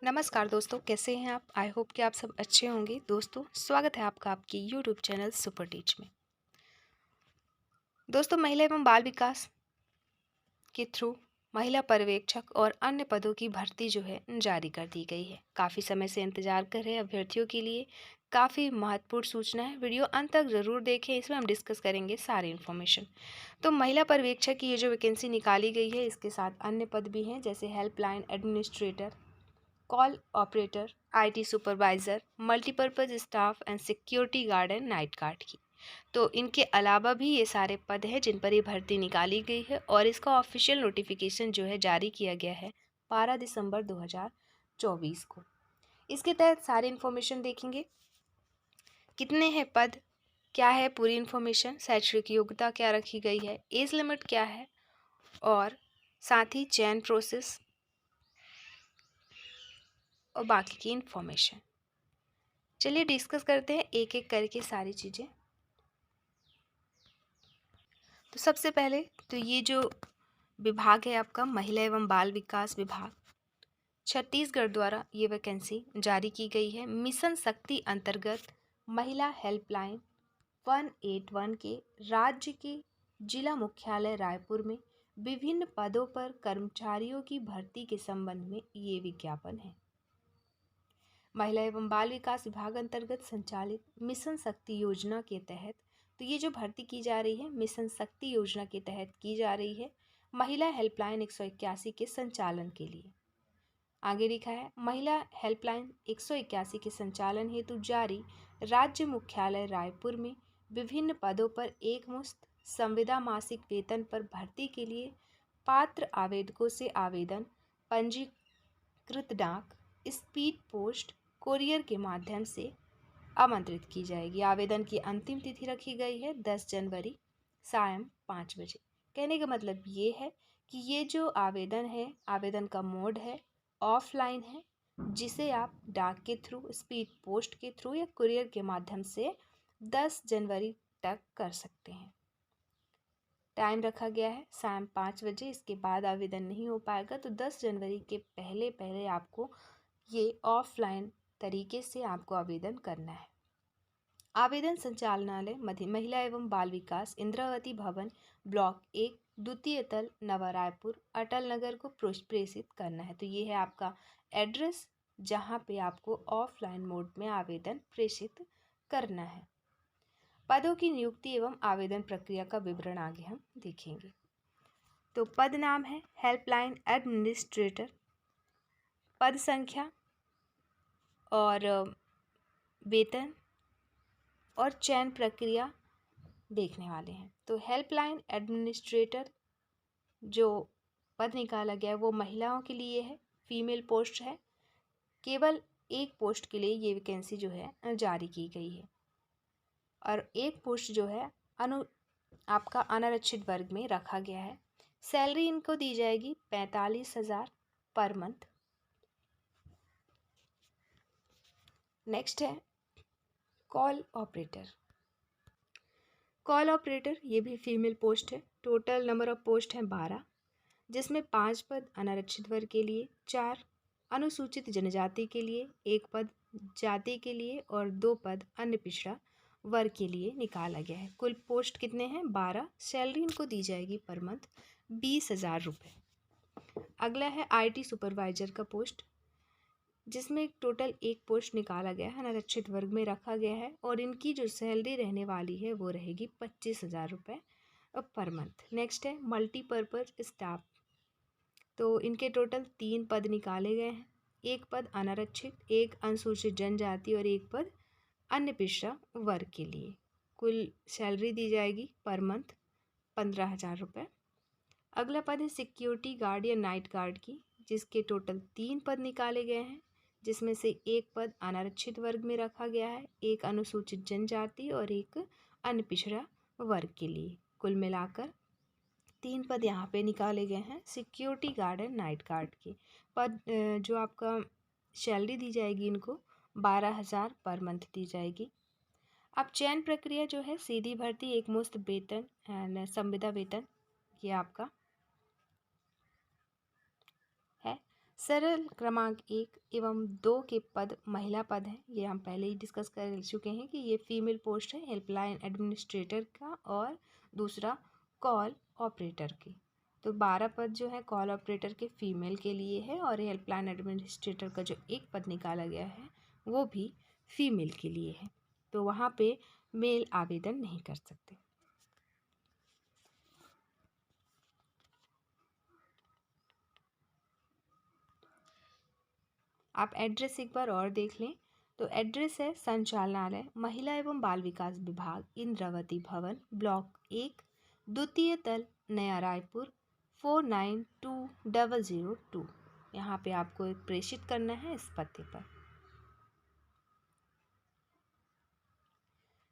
नमस्कार दोस्तों, कैसे हैं आप? आई होप कि आप सब अच्छे होंगे। दोस्तों, स्वागत है आपका आपकी यूट्यूब चैनल सुपर टीच में। दोस्तों, महिला एवं बाल विकास के थ्रू महिला पर्यवेक्षक और अन्य पदों की भर्ती जो है जारी कर दी गई है। काफ़ी समय से इंतजार कर रहे अभ्यर्थियों के लिए काफ़ी महत्वपूर्ण सूचना है। वीडियो अंत तक ज़रूर देखें, इसमें हम डिस्कस करेंगे सारी इन्फॉर्मेशन। तो महिला पर्यवेक्षक की ये जो वैकेंसी निकाली गई है, इसके साथ अन्य पद भी हैं, जैसे helpline administrator, call operator, IT supervisor, multipurpose staff and security guard and night guard की। तो इनके अलावा भी ये सारे पद हैं जिन पर ये भर्ती निकाली गई है और इसका ऑफिशियल नोटिफिकेशन जो है जारी किया गया है 12 दिसंबर 2024 को। इसके तहत सारी इन्फॉर्मेशन देखेंगे। कितने हैं पद, क्या है पूरी इन्फॉर्मेशन, शैक्षणिक योग्यता क्या रखी गई है, एज लिमिट क्या है और साथ ही चयन प्रोसेस और बाकी की इन्फॉर्मेशन। चलिए डिस्कस करते हैं एक एक करके सारी चीज़ें। तो सबसे पहले तो ये जो विभाग है आपका महिला एवं बाल विकास विभाग, छत्तीसगढ़ द्वारा ये वैकेंसी जारी की गई है। मिशन शक्ति अंतर्गत महिला हेल्पलाइन 181 के राज्य के जिला मुख्यालय रायपुर में विभिन्न पदों पर कर्मचारियों की भर्ती के संबंध में ये विज्ञापन है। महिला एवं बाल विकास विभाग अंतर्गत संचालित मिशन शक्ति योजना के तहत तो ये जो भर्ती की जा रही है मिशन शक्ति योजना के तहत की जा रही है महिला हेल्पलाइन 181 के संचालन के लिए। आगे लिखा है, महिला हेल्पलाइन 181 के संचालन हेतु जारी राज्य मुख्यालय रायपुर में विभिन्न पदों पर एकमुश्त संविदा मासिक वेतन पर भर्ती के लिए पात्र आवेदकों से आवेदन पंजीकृत डाक, स्पीड पोस्ट, कोरियर के माध्यम से आमंत्रित की जाएगी। आवेदन की अंतिम तिथि रखी गई है 10 जनवरी सायं 5 बजे। कहने का मतलब ये है कि ये जो आवेदन है, आवेदन का मोड है ऑफलाइन है, जिसे आप डाक के थ्रू, स्पीड पोस्ट के थ्रू या कुरियर के माध्यम से 10 जनवरी तक कर सकते हैं। टाइम रखा गया है शाम 5 बजे, इसके बाद आवेदन नहीं हो पाएगा। तो 10 जनवरी के पहले पहले आपको ये ऑफलाइन तरीके से आपको आवेदन करना है। आवेदन संचालनालय महिला एवं बाल विकास, इंद्रावती भवन, ब्लॉक 1, द्वितीय तल, नवा रायपुर, अटल नगर को प्रेषित करना है। तो ये है आपका एड्रेस जहाँ पे आपको ऑफलाइन मोड में आवेदन प्रेषित करना है। पदों की नियुक्ति एवं आवेदन प्रक्रिया का विवरण आगे हम देखेंगे। तो पद नाम है हेल्पलाइन एडमिनिस्ट्रेटर, पद संख्या और वेतन और चयन प्रक्रिया देखने वाले हैं। तो हेल्पलाइन एडमिनिस्ट्रेटर जो पद निकाला गया है वो महिलाओं के लिए है, फीमेल पोस्ट है। केवल एक पोस्ट के लिए ये वैकेंसी जो है जारी की गई है और एक पोस्ट जो है आपका अनारक्षित वर्ग में रखा गया है। सैलरी इनको दी जाएगी 45,000 पर मंथ। नेक्स्ट है कॉल ऑपरेटर। कॉल ऑपरेटर ये भी फीमेल पोस्ट है। टोटल नंबर ऑफ पोस्ट हैं 12, जिसमें 5 पद अनारक्षित वर्ग के लिए, 4 अनुसूचित जनजाति के लिए, 1 पद जाति के लिए और 2 पद अन्य पिछड़ा वर्ग के लिए निकाला गया है। कुल पोस्ट कितने हैं? 12। सैलरी इनको दी जाएगी पर मंथ 20,000 रुपये। अगला है आईटी सुपरवाइजर का पोस्ट, जिसमें टोटल 1 पोस्ट निकाला गया है, अनारक्षित वर्ग में रखा गया है और इनकी जो सैलरी रहने वाली है वो रहेगी 25,000 रुपये पर मंथ। नेक्स्ट है मल्टीपर्पज़ स्टाफ। तो इनके टोटल 3 पद निकाले गए हैं, 1 पद अनारक्षित, 1 अनुसूचित जनजाति और 1 पद अन्य पिछड़ा वर्ग के लिए। कुल सैलरी दी जाएगी पर मंथ 15,000 रुपये। अगला पद है सिक्योरिटी गार्ड या नाइट गार्ड की, जिसके टोटल 3 पद निकाले गए हैं, जिसमें से 1 पद अनारक्षित वर्ग में रखा गया है, 1 अनुसूचित जनजाति और 1 अन्य पिछड़ा वर्ग के लिए। कुल मिलाकर 3 पद यहाँ पे निकाले गए हैं security guard and night guard के। पद जो आपका सैलरी दी जाएगी इनको 12,000 पर मंथ दी जाएगी। अब चयन प्रक्रिया जो है सीधी भर्ती, एक मुश्त वेतन एंड संविदा वेतन ये आपका है। सरल क्रमांक 1 एवं 2 के पद महिला पद हैं। ये हम पहले ही डिस्कस कर चुके हैं कि ये फीमेल पोस्ट है हेल्पलाइन एडमिनिस्ट्रेटर का, और दूसरा कॉल ऑपरेटर की। तो 12 पद जो है कॉल ऑपरेटर के फीमेल के लिए है, और हेल्पलाइन एडमिनिस्ट्रेटर का जो एक पद निकाला गया है वो भी फीमेल के लिए है। तो वहाँ पे मेल आवेदन नहीं कर सकते। आप एड्रेस एक बार और देख लें। तो एड्रेस है संचालनालय महिला एवं बाल विकास विभाग, इंद्रावती भवन, ब्लॉक 1, द्वितीय तल, नया रायपुर 492002। यहाँ पे आपको एक प्रेषित करना है इस पते पर।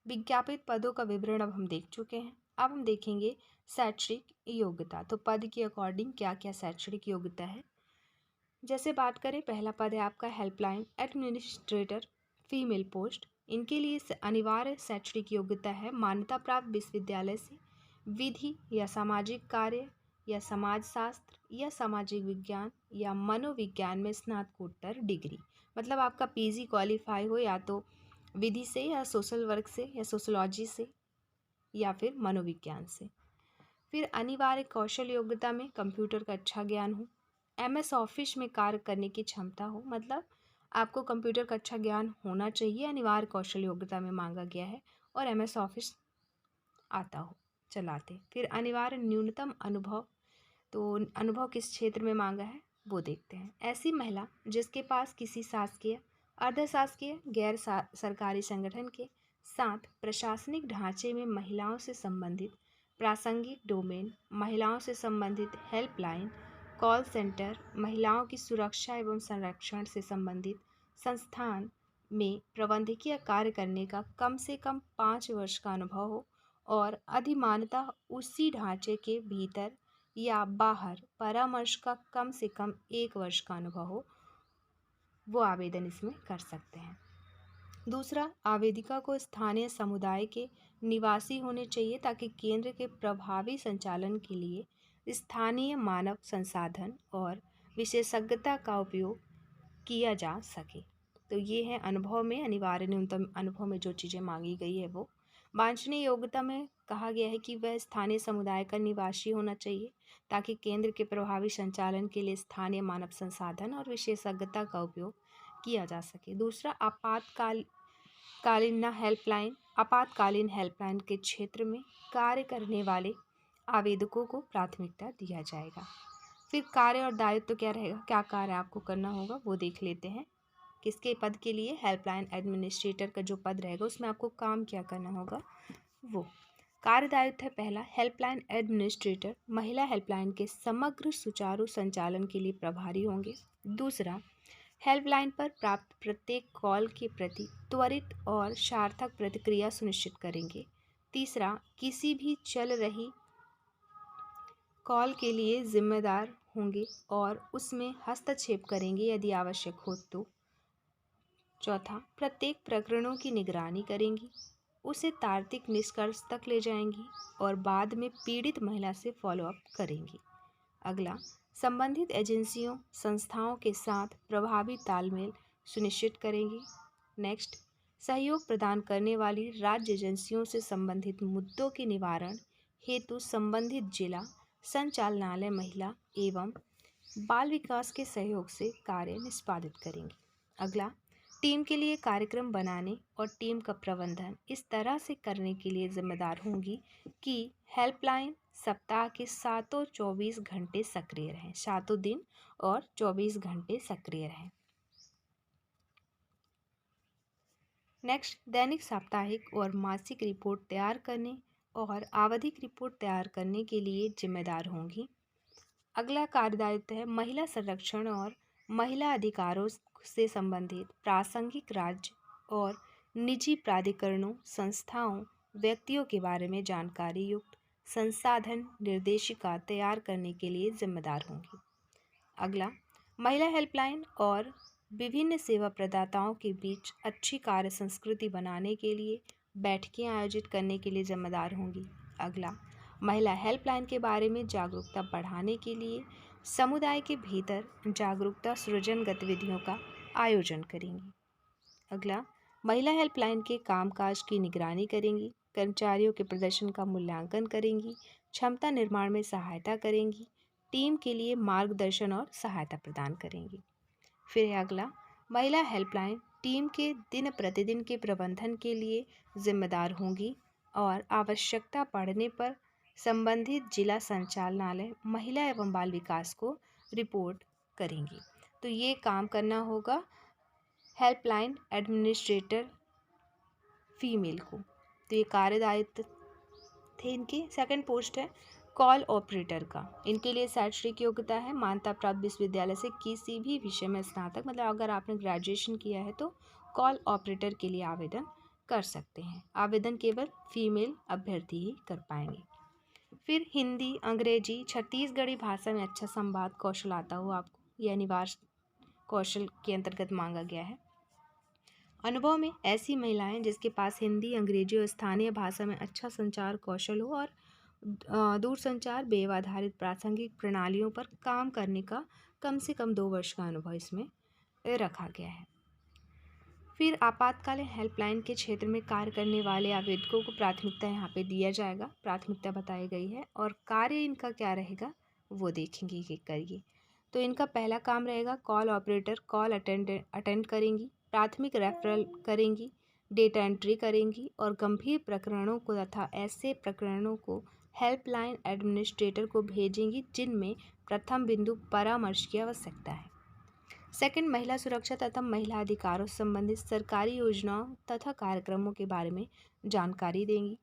विज्ञापित पदों का विवरण अब हम देख चुके हैं। अब हम देखेंगे शैक्षणिक योग्यता। तो पद के अकॉर्डिंग क्या क्या शैक्षणिक योग्यता है। जैसे बात करें, पहला पद है आपका हेल्पलाइन एडमिनिस्ट्रेटर फीमेल पोस्ट। इनके लिए अनिवार्य शैक्षणिक योग्यता है मान्यता प्राप्त विश्वविद्यालय से विधि या सामाजिक कार्य या समाजशास्त्र या सामाजिक विज्ञान या मनोविज्ञान में स्नातकोत्तर डिग्री। मतलब आपका पीजी क्वालिफाई हो या तो विधि से या सोशल वर्क से या सोशोलॉजी से या फिर मनोविज्ञान से। फिर अनिवार्य कौशल योग्यता में कंप्यूटर का अच्छा ज्ञान हो, एमएस ऑफिस में कार्य करने की क्षमता हो। मतलब आपको कंप्यूटर का अच्छा ज्ञान होना चाहिए, अनिवार्य कौशल योग्यता में मांगा गया है, और एमएस ऑफिस आता हो चलाते। फिर अनिवार्य न्यूनतम अनुभव, तो अनुभव किस क्षेत्र में मांगा है वो देखते हैं। ऐसी महिला जिसके पास किसी शासकीय, अर्धशासकीय, गैर सरकारी संगठन के साथ प्रशासनिक ढांचे में महिलाओं से संबंधित प्रासंगिक डोमेन, महिलाओं से संबंधित हेल्पलाइन, कॉल सेंटर, महिलाओं की सुरक्षा एवं संरक्षण से संबंधित संस्थान में प्रबंधकीय कार्य करने का कम से कम 5 वर्ष का अनुभव हो, और अधिमानतः उसी ढांचे के भीतर या बाहर परामर्श का कम से कम 1 वर्ष का अनुभव हो, वो आवेदन इसमें कर सकते हैं। दूसरा, आवेदिका को स्थानीय समुदाय के निवासी होने चाहिए ताकि केंद्र के प्रभावी संचालन के लिए स्थानीय मानव संसाधन और विशेषज्ञता का उपयोग किया जा सके। तो ये है अनुभव में, अनिवार्य न्यूनतम अनुभव में जो चीज़ें मांगी गई है वो। वांछनीय योग्यता में कहा गया है कि वह स्थानीय समुदाय का निवासी होना चाहिए ताकि केंद्र के प्रभावी संचालन के लिए स्थानीय मानव संसाधन और विशेषज्ञता का उपयोग किया जा सके। दूसरा, आपातकालीन हेल्पलाइन के क्षेत्र में कार्य करने वाले आवेदकों को प्राथमिकता दिया जाएगा। फिर कार्य और दायित्व क्या रहेगा, क्या कार्य आपको करना होगा वो देख लेते हैं। किसके पद के लिए, हेल्पलाइन एडमिनिस्ट्रेटर का जो पद रहेगा उसमें आपको काम क्या करना होगा वो। कार्य दायित्व है पहला, हेल्पलाइन एडमिनिस्ट्रेटर महिला हेल्पलाइन के समग्र सुचारू संचालन के लिए प्रभारी होंगे। दूसरा, हेल्पलाइन पर प्राप्त प्रत्येक कॉल के प्रति त्वरित और सार्थक प्रतिक्रिया सुनिश्चित करेंगे। तीसरा, किसी भी चल रही कॉल के लिए जिम्मेदार होंगे और उसमें हस्तक्षेप करेंगे यदि आवश्यक हो तो। चौथा, प्रत्येक प्रकरणों की निगरानी करेंगी, उसे तार्किक निष्कर्ष तक ले जाएंगी और बाद में पीड़ित महिला से फॉलोअप करेंगी। अगला, संबंधित एजेंसियों संस्थाओं के साथ प्रभावी तालमेल सुनिश्चित करेंगी। नेक्स्ट, सहयोग प्रदान करने वाली राज्य एजेंसियों से संबंधित मुद्दों के निवारण हेतु संबंधित जिला संचालनालय महिला एवं बाल विकास के सहयोग से कार्य निष्पादित करेंगी। अगला, टीम के लिए कार्यक्रम बनाने और टीम का प्रबंधन इस तरह से करने के लिए जिम्मेदार होंगी कि हेल्पलाइन सप्ताह के 24 घंटे सक्रिय रहें, 7 दिन और 24 घंटे सक्रिय रहें। नेक्स्ट, दैनिक, साप्ताहिक और मासिक रिपोर्ट तैयार करने और आवधिक रिपोर्ट तैयार करने के लिए जिम्मेदार होंगी। अगला कार्यदायित्व है महिला संरक्षण और महिला अधिकारों से संबंधित प्रासंगिक राज्य और निजी प्राधिकरणों, संस्थाओं, व्यक्तियों के बारे में जानकारी युक्त संसाधन निर्देशिका तैयार करने के लिए जिम्मेदार होंगी। अगला, महिला हेल्पलाइन और विभिन्न सेवा प्रदाताओं के बीच अच्छी कार्य संस्कृति बनाने के लिए बैठकें आयोजित करने के लिए जिम्मेदार होंगी। अगला, महिला हेल्पलाइन के बारे में जागरूकता बढ़ाने के लिए समुदाय के भीतर जागरूकता सृजन गतिविधियों का आयोजन करेंगी। अगला, महिला हेल्पलाइन के कामकाज की निगरानी करेंगी, कर्मचारियों के प्रदर्शन का मूल्यांकन करेंगी, क्षमता निर्माण में सहायता करेंगी, टीम के लिए मार्गदर्शन और सहायता प्रदान करेंगी। फिर है अगला, महिला हेल्पलाइन टीम के दिन प्रतिदिन के प्रबंधन के लिए जिम्मेदार होंगी और आवश्यकता पड़ने पर संबंधित जिला संचालनालय महिला एवं बाल विकास को रिपोर्ट करेंगी। तो ये काम करना होगा हेल्पलाइन एडमिनिस्ट्रेटर फीमेल को। तो ये कार्य दायित्व थे इनकी। सेकंड पोस्ट है कॉल ऑपरेटर का। इनके लिए शैक्षणिक योग्यता है मान्यता प्राप्त विश्वविद्यालय से किसी भी विषय में स्नातक, मतलब अगर आपने ग्रेजुएशन किया है तो कॉल ऑपरेटर के लिए आवेदन कर सकते हैं। आवेदन केवल फीमेल अभ्यर्थी ही कर पाएंगे। फिर हिंदी, अंग्रेजी, छत्तीसगढ़ी भाषा में अच्छा संवाद कौशल आता हो आपको, यह अनिवार्य कौशल के अंतर्गत मांगा गया है। अनुभव में ऐसी महिलाएं जिसके पास हिंदी, अंग्रेजी और स्थानीय भाषा में अच्छा संचार कौशल हो और दूरसंचार वेब आधारित प्रासंगिक प्रणालियों पर काम करने का कम से कम 2 वर्ष का अनुभव इसमें रखा गया है। फिर आपातकालीन हेल्पलाइन के क्षेत्र में कार्य करने वाले आवेदकों को प्राथमिकता यहाँ पे दिया जाएगा, प्राथमिकता बताई गई है और कार्य इनका क्या रहेगा वो देखेंगे कि करिए। तो इनका पहला काम रहेगा कॉल ऑपरेटर, कॉल अटेंड करेंगी, प्राथमिक रेफरल करेंगी, डेटा एंट्री करेंगी और गंभीर प्रकरणों को तथा ऐसे प्रकरणों को हेल्पलाइन एडमिनिस्ट्रेटर को भेजेंगी जिनमें प्रथम बिंदु परामर्श की आवश्यकता है। सेकंड, महिला सुरक्षा तथा महिला अधिकारों से संबंधित सरकारी योजनाओं तथा कार्यक्रमों के बारे में जानकारी देंगी।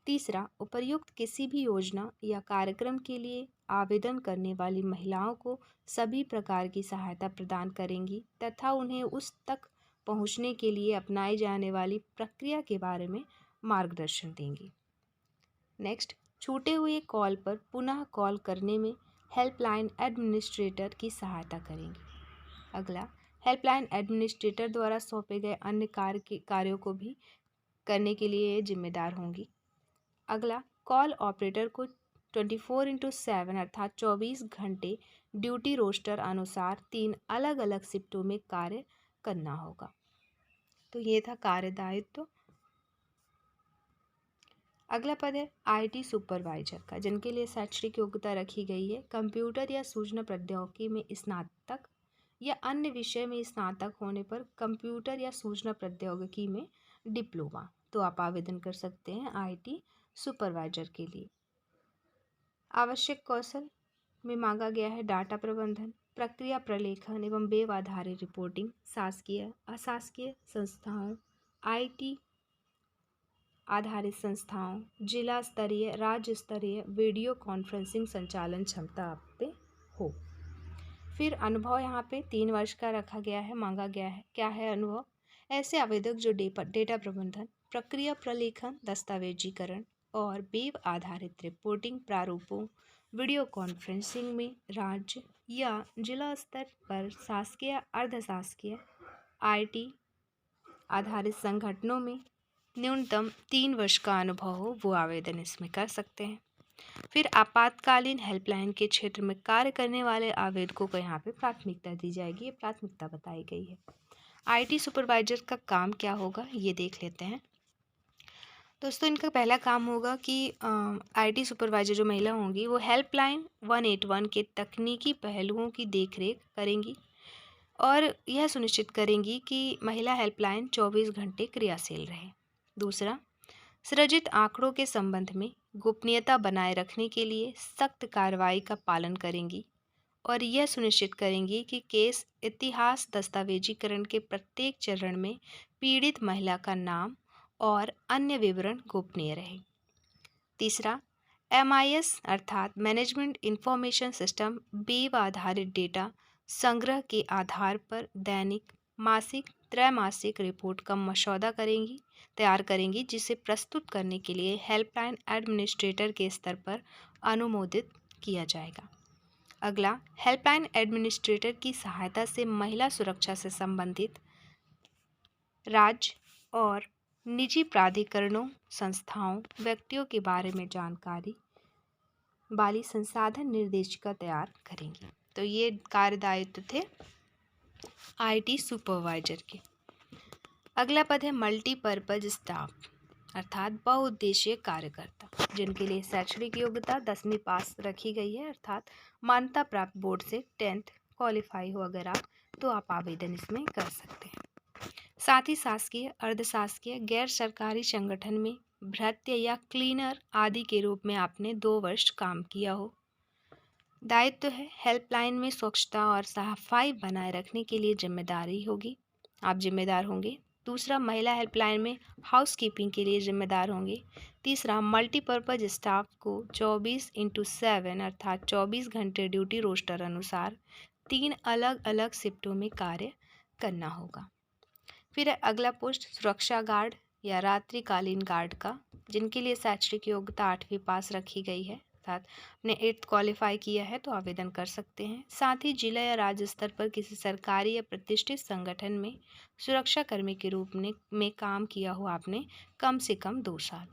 तीसरा, उपर्युक्त किसी भी योजना या कार्यक्रम के लिए आवेदन करने वाली महिलाओं को सभी प्रकार की सहायता प्रदान करेंगी तथा उन्हें उस तक पहुंचने के लिए अपनाई जाने वाली प्रक्रिया के बारे में मार्गदर्शन देंगी। नेक्स्ट, छूटे हुए कॉल पर पुनः कॉल करने में हेल्पलाइन एडमिनिस्ट्रेटर की सहायता करेंगी। अगला, हेल्पलाइन एडमिनिस्ट्रेटर द्वारा सौंपे गए अन्य कार्यों को भी करने के लिए जिम्मेदार होंगी। अगला, कॉल ऑपरेटर को 24/7 अर्थात 24 घंटे ड्यूटी रोस्टर अनुसार 3 अलग अलग शिफ्टों में कार्य करना होगा। तो ये था कार्य दायित्व। अगला पद है आईटी सुपरवाइजर का, जिनके लिए शैक्षणिक योग्यता रखी गई है कंप्यूटर या सूचना प्रौद्योगिकी में स्नातक या अन्य विषय में स्नातक होने पर कंप्यूटर या सूचना प्रौद्योगिकी में डिप्लोमा। तो आप आवेदन कर सकते हैं आईटी सुपरवाइजर के लिए। आवश्यक कौशल में मांगा गया है डाटा प्रबंधन, प्रक्रिया प्रलेखन एवं वेब आधारित रिपोर्टिंग, शासकीय अशासकीय संस्थाओं, आईटी आधारित संस्थाओं, जिला स्तरीय राज्य स्तरीय वीडियो कॉन्फ्रेंसिंग संचालन क्षमता आप पे हो। फिर अनुभव यहाँ पे 3 वर्ष का रखा गया है, मांगा गया है। क्या है अनुभव? ऐसे आवेदक जो डेटा प्रबंधन, प्रक्रिया प्रलेखन, दस्तावेजीकरण और वेब आधारित रिपोर्टिंग प्रारूपों, वीडियो कॉन्फ्रेंसिंग में राज्य या जिला स्तर पर शासकीय अर्धशासकीय आईटी आधारित संगठनों में न्यूनतम 3 वर्ष का अनुभव हो, वो आवेदन इसमें कर सकते हैं। फिर आपातकालीन हेल्पलाइन के क्षेत्र में कार्य करने वाले आवेदकों को यहाँ पे प्राथमिकता दी जाएगी, ये प्राथमिकता बताई गई है। आईटी सुपरवाइजर का काम क्या होगा ये देख लेते हैं। दोस्तों, इनका पहला काम होगा कि आईटी सुपरवाइजर जो महिला होंगी वो हेल्पलाइन 181 के तकनीकी पहलुओं की देखरेख करेंगी और यह सुनिश्चित करेंगी कि महिला हेल्पलाइन 24 घंटे क्रियाशील रहे। दूसरा, सृजित आंकड़ों के संबंध में गोपनीयता बनाए रखने के लिए सख्त कार्रवाई का पालन करेंगी और यह सुनिश्चित करेंगी कि केस इतिहास दस्तावेजीकरण के प्रत्येक चरण में पीड़ित महिला का नाम और अन्य विवरण गोपनीय रहे। तीसरा, MIS अर्थात मैनेजमेंट इंफॉर्मेशन सिस्टम वेब आधारित डेटा संग्रह के आधार पर दैनिक, मासिक, त्रैमासिक रिपोर्ट का मसौदा तैयार करेंगी जिसे प्रस्तुत करने के लिए हेल्पलाइन एडमिनिस्ट्रेटर के स्तर पर अनुमोदित किया जाएगा। अगला, हेल्पलाइन एडमिनिस्ट्रेटर की सहायता से महिला सुरक्षा से संबंधित राज्य और निजी प्राधिकरणों, संस्थाओं, व्यक्तियों के बारे में जानकारी वाली संसाधन निर्देशिका तैयार करेंगी। तो ये कार्य दायित्व थे IT सुपरवाइजर के। अगला पद है मल्टीपर्पज स्टाफ अर्थात बहुउद्देशीय कार्यकर्ता, जिनके लिए शैक्षणिक योग्यता 10वीं पास रखी गई है, अर्थात मान्यता प्राप्त बोर्ड से 10th क्वालिफाई हो अगर आप, तो आप आवेदन इसमें कर सकते हैं। साथ ही शासकीय, अर्धशासकीय, गैर सरकारी संगठन में भृत्य या क्लीनर आदि के रूप में आपने 2 वर्ष काम किया हो। दायित्व है हेल्पलाइन में स्वच्छता और सफाई बनाए रखने के लिए जिम्मेदारी होगी, आप जिम्मेदार होंगे। दूसरा, महिला हेल्पलाइन में हाउसकीपिंग के लिए जिम्मेदार होंगे। तीसरा, मल्टीपर्पज स्टाफ को 24/7 अर्थात 24 घंटे ड्यूटी रोस्टर अनुसार 3 अलग अलग शिफ्टों में कार्य करना होगा। फिर अगला पोस्ट सुरक्षा गार्ड या रात्रिकालीन गार्ड का, जिनके लिए शैक्षणिक योग्यता 8वीं पास रखी गई है, अर्थात आपने 8th क्वालिफाई किया है तो आवेदन कर सकते हैं। साथ ही जिला या राज्य स्तर पर किसी सरकारी या प्रतिष्ठित संगठन में सुरक्षा कर्मी के रूप में काम किया हो आपने कम से कम 2 साल।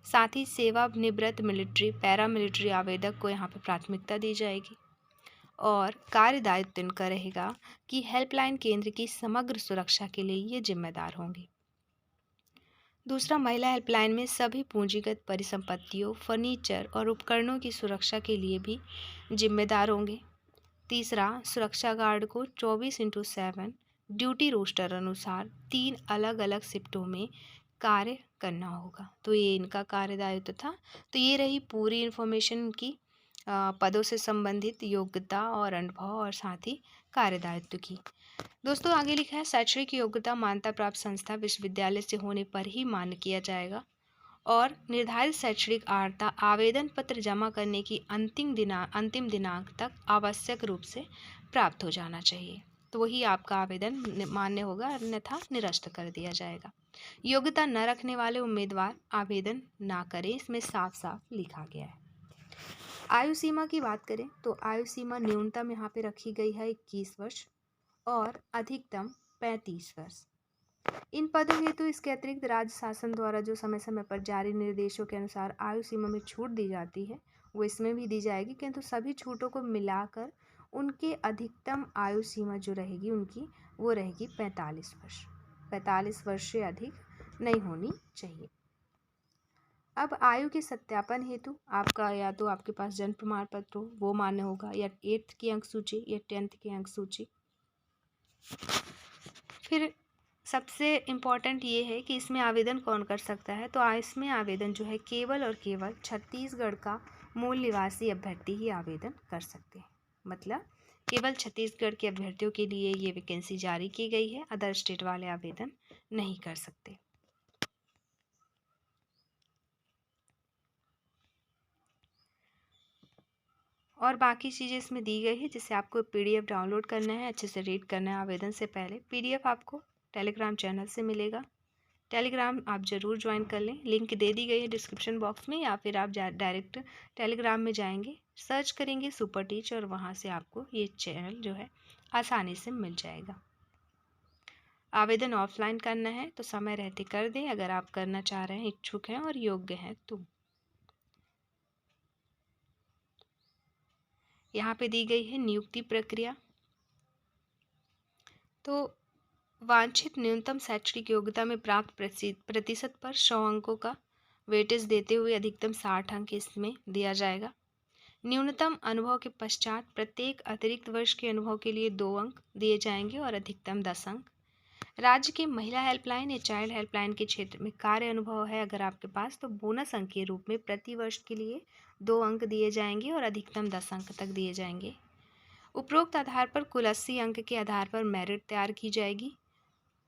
साथ ही सेवानिवृत्त मिलिट्री, पैरामिलिट्री आवेदक को यहाँ पर प्राथमिकता दी जाएगी। और कार्य दायित्व इनका रहेगा कि हेल्पलाइन केंद्र की समग्र सुरक्षा के लिए ये जिम्मेदार होंगे। दूसरा, महिला हेल्पलाइन में सभी पूंजीगत परिसंपत्तियों, फर्नीचर और उपकरणों की सुरक्षा के लिए भी जिम्मेदार होंगे। तीसरा, सुरक्षा गार्ड को 24/7 ड्यूटी रोस्टर अनुसार 3 अलग अलग शिफ्टों में कार्य करना होगा। तो ये इनका कार्य दायित्व था। तो ये रही पूरी इन्फॉर्मेशन की पदों से संबंधित योग्यता और अनुभव और साथ ही कार्यदायित्व की। दोस्तों आगे लिखा है शैक्षणिक योग्यता मान्यता प्राप्त संस्था विश्वविद्यालय से होने पर ही मान्य किया जाएगा और निर्धारित शैक्षणिक अर्हता आवेदन पत्र जमा करने की अंतिम दिनांक तक आवश्यक रूप से प्राप्त हो जाना चाहिए, तो वही आपका आवेदन मान्य होगा, अन्यथा निरस्त कर दिया जाएगा। योग्यता न रखने वाले उम्मीदवार आवेदन ना करें, इसमें साफ साफ लिखा गया है। आयु सीमा की बात करें तो आयु सीमा न्यूनतम यहाँ पे रखी गई है 21 वर्ष और अधिकतम 35 वर्ष। इन पदों हेतु इसके अतिरिक्त राज्य शासन द्वारा जो समय समय पर जारी निर्देशों के अनुसार आयु सीमा में छूट दी जाती है वो इसमें भी दी जाएगी, किंतु सभी छूटों को मिलाकर उनके अधिकतम आयु सीमा जो रहेगी उनकी वो रहेगी 45 वर्ष। 45 वर्ष से अधिक नहीं होनी चाहिए। अब आयु के सत्यापन हेतु आपका या तो आपके पास जन्म प्रमाण पत्र हो वो मान्य होगा, या 8th की अंक सूची या 10th की अंक सूची। फिर सबसे इम्पॉर्टेंट ये है कि इसमें आवेदन कौन कर सकता है, तो इसमें आवेदन जो है केवल और केवल छत्तीसगढ़ का मूल निवासी अभ्यर्थी ही आवेदन कर सकते हैं। मतलब केवल छत्तीसगढ़ के अभ्यर्थियों के लिए ये वैकेंसी जारी की गई है, अदर स्टेट वाले आवेदन नहीं कर सकते। और बाकी चीज़ें इसमें दी गई है, जिसे आपको PDF डाउनलोड करना है, अच्छे से रीड करना है आवेदन से पहले। PDF आपको टेलीग्राम चैनल से मिलेगा, टेलीग्राम आप ज़रूर ज्वाइन कर लें, लिंक दे दी गई है डिस्क्रिप्शन बॉक्स में, या फिर आप डायरेक्ट टेलीग्राम में जाएंगे, सर्च करेंगे सुपर टीच और वहाँ से आपको ये चैनल जो है आसानी से मिल जाएगा। आवेदन ऑफलाइन करना है तो समय रहते कर दें, अगर आप करना चाह रहे हैं, इच्छुक हैं और योग्य हैं तो। यहाँ पे दी गई है नियुक्ति प्रक्रिया। तो वांछित न्यूनतम शैक्षणिक योग्यता में प्राप्त प्रतिशत पर 100 अंकों का वेटेज देते हुए अधिकतम 60 अंक इसमें दिया जाएगा। न्यूनतम अनुभव के पश्चात प्रत्येक अतिरिक्त वर्ष के अनुभव के लिए 2 अंक दिए जाएंगे और अधिकतम 10 अंक। राज्य के महिला हेल्पलाइन या चाइल्ड हेल्पलाइन के क्षेत्र में कार्य अनुभव है अगर आपके पास, तो बोनस अंक के रूप में प्रति वर्ष के लिए 2 अंक दिए जाएंगे और अधिकतम 10 अंक तक दिए जाएंगे। उपरोक्त आधार पर कुल 80 अंक के आधार पर मेरिट तैयार की जाएगी।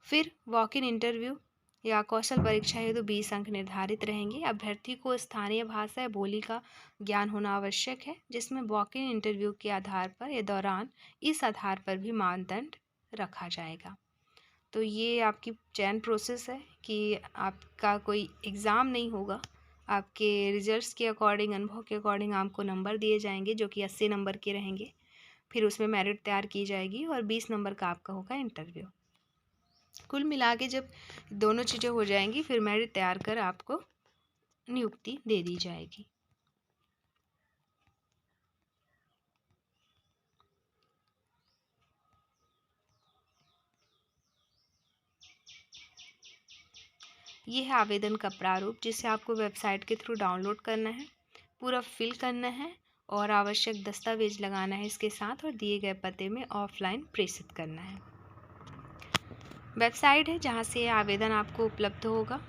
फिर वॉक इन इंटरव्यू या कौशल परीक्षा हेतु 20 अंक निर्धारित रहेंगे। अभ्यर्थी को स्थानीय भाषा या बोली का ज्ञान होना आवश्यक है, जिसमें वॉक इन इंटरव्यू के आधार पर या दौरान इस आधार पर भी मानदंड रखा जाएगा। तो ये आपकी चयन प्रोसेस है कि आपका कोई एग्ज़ाम नहीं होगा, आपके रिजल्ट्स के अकॉर्डिंग, अनुभव के अकॉर्डिंग आपको नंबर दिए जाएंगे जो कि 80 नंबर के रहेंगे। फिर उसमें मेरिट तैयार की जाएगी और 20 नंबर का आपका होगा इंटरव्यू। कुल मिला के जब दोनों चीज़ें हो जाएंगी फिर मेरिट तैयार कर आपको नियुक्ति दे दी जाएगी। ये है आवेदन का प्रारूप, जिसे आपको वेबसाइट के थ्रू डाउनलोड करना है, पूरा फिल करना है और आवश्यक दस्तावेज लगाना है इसके साथ, और दिए गए पते में ऑफलाइन प्रेषित करना है। वेबसाइट है जहाँ से आवेदन आपको उपलब्ध होगा,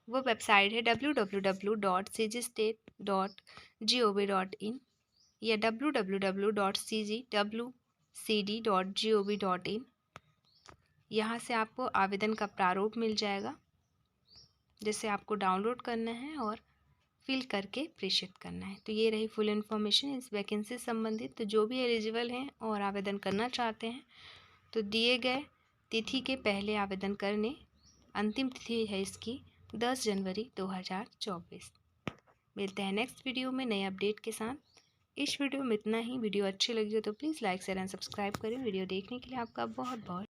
वो वेबसाइट है www.cgstate.gov.in या www.cgwcd.gov.in। यहाँ से आपको आवेदन का प्रारूप मिल जाएगा, जिसे आपको डाउनलोड करना है और फिल करके प्रेषित करना है। तो ये रही फुल इन्फॉर्मेशन इस वैकेंसी से संबंधित। तो जो भी एलिजिबल हैं और आवेदन करना चाहते हैं तो दिए गए तिथि के पहले आवेदन करने। अंतिम तिथि है इसकी 10 जनवरी 2024। मिलते हैं नेक्स्ट वीडियो में नए अपडेट के साथ। इस वीडियो में इतना ही। वीडियो अच्छी लगी हो तो please like share and subscribe करें। वीडियो देखने के लिए आपका बहुत बहुत